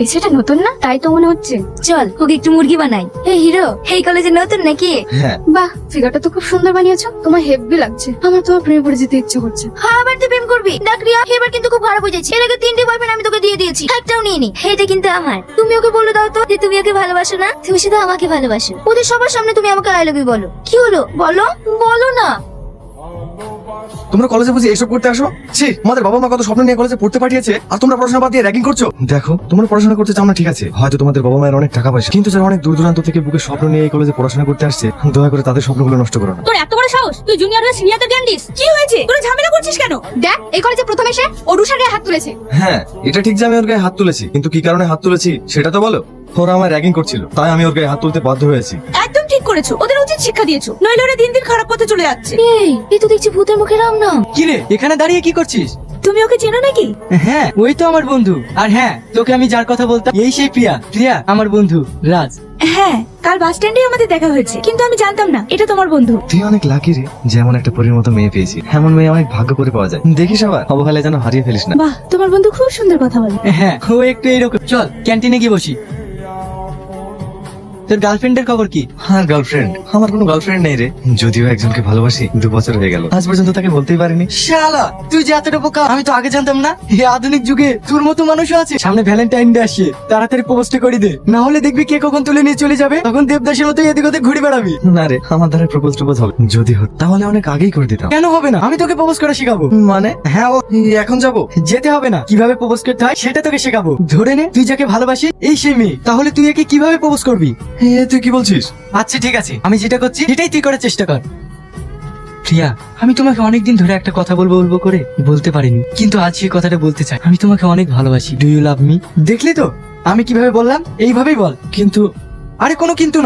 এই ছেলেটা নতুন না, তাই তো মনে হচ্ছে। চল ওকে একটু মুরগি বানাই। এই হিরো, এই কলেজে নতুন নাকি? হ্যাঁ। বাহ, ফিগারটা তো খুব সুন্দর বানিয়েছো। তোমার হেভি লাগছে। আমার তোমার প্রেমে পড়ে যেতে ইচ্ছে করছে। হ্যাঁ, আবার তুই প্রেম করবি? দেখ রিয়া, এবার কিন্তু খুব খারাপ হয়ে যাচ্ছে। এর আগে 3টে বয়ফ্রেন্ড আমি তোকে দিয়ে দিয়েছি, একটাও নিয়ে নি। এটা কিন্তু আমার। তুমি ওকে বলে দাও তো যে তুমি ওকে ভালোবাসো না, তুমি শুধু আমাকে ভালোবাসো। ওদের সবার সামনে তুমি আমাকে আই লাভ ইউ বলো। কি হলো বলো, বলো না। তোমরা কলেজে বুঝি এসব করতে আসো? ছি, আমাদের বাবা মা কত স্বপ্ন নিয়ে কলেজে পড়তে পাঠিয়েছে, আর তোমরা পড়াশোনা বাদ দিয়ে র্যাগিং করছো। দেখো, তোমরা পড়াশোনা করতে চাও না, ঠিক আছে, হয়তো তোমাদের বাবা মায়ের অনেক টাকা পয়সা, কিন্তু যারা অনেক দূর দূরান্ত থেকে বুকে স্বপ্ন নিয়ে এই কলেজে পড়াশোনা করতে আসছে, দয়া করে তাদের স্বপ্নগুলো নষ্ট করো না। তোর এত বড় সাহস, তুই জুনিয়র হয়ে সিনিয়রদের জ্ঞান দিস? কি হয়েছে, তোরা ঝামেলা করছিস কেন? দেখ, এই কলেজে প্রথম এসে ও রুষার গায়ে হাত তুলেছে। হ্যাঁ, এটা ঠিক যে আমি ওর গায়ে হাত তুলেছি, কিন্তু কি কারণে হাত তুলেছি সেটা তো বলো। ওরা আমার র্যাগিং করছিল, তাই আমি ওর গায়ে হাত তুলতে বাধ্য হয়েছি। একদম ঠিক করেছো, ওদের উচিত শিক্ষা দিয়েছো, নইলে ওরা দিন দিন খারাপ পথে চলে যাচ্ছে। এই তো দেখছি ভূতের মুখে রাম নাম। কিরে, এখানে দাঁড়িয়ে কি করছিস? তুমি ওকে চেনো নাকি? হ্যাঁ, ওই তো আমার বন্ধু। আর হ্যাঁ, তোকে আমি যার কথা বলতাম, এই সেই প্রিয়া। প্রিয়া আমার বন্ধু রাজ। হ্যাঁ, কাল বাস স্ট্যান্ডে আমাদের দেখা হয়েছে, কিন্তু আমি জানতাম না এটা তোমার বন্ধু। তুই অনেক লাকি রে, যেমন একটা পরীর মতো মেয়ে পেয়েছি। এমন মেয়ে অনেক ভাগ্য করে পাওয়া যায়। দেখিস আবার অবহেলায় যেন হারিয়ে ফেলিস না। বাহ, তোমার বন্ধু খুব সুন্দর কথা বলে। হ্যাঁ, ও একটু এইরকম। চল ক্যান্টিনে গিয়ে বসি। তোর গার্লফ্রেন্ডের খবর কি? আর গার্লফ্রেন্ড? আমার কোনো গার্লফ্রেন্ড নেই রে, যদিও একজনকে ভালোবাসি 2 বছর হয়ে গেল, আজ পর্যন্ত তাকে বলতেই পারিনি। শালা, তুই যে এতটা বোকা, আমি তো আগে জানতাম না। এই আধুনিক যুগে তোর মতো মানুষও আছে। সামনে ভ্যালেন্টাইন ডে আসছে, তাড়াতাড়ি প্রপোজটা করে দে, না হলে দেখবি কে কখন তুলে নিয়ে চলে যাবে, তখন দেবদাসের মতো এদিক ওদিক ঘুরে বেড়াবি। না রে, আমার দ্বারা প্রপোজ টপোজ হবে, যদি হতো তাহলে অনেক আগেই করে দিতাম। কেন হবে না? আমি তোকে প্রপোজ করা শেখাবো। মানে? হ্যাঁ, এখন যাবো? যেতে হবে না, কিভাবে প্রপোজ করতে হয় সেটা তোকে শেখাবো। ধরে নে তুই যাকে ভালোবাসিস এই সেই মেয়ে, তাহলে তুই একে কিভাবে প্রপোজ করবি? তুই কি বলছিস? আচ্ছা ঠিক আছে, আমি যেটা করছি সেটাই তুই করার চেষ্টা কর। প্রিয়া, আমি তোমাকে অনেকদিন ধরে একটা কথা বলবো বলবো করে বলতে পারিনি, কিন্তু আজ সেই কথাটা বলতে চাই। আমি তোমাকে অনেক ভালোবাসি। Do you love me? দেখলি তো আমি কিভাবে বললাম, এইভাবেই বল। কিন্তু আরে কোনো কিন্তু না।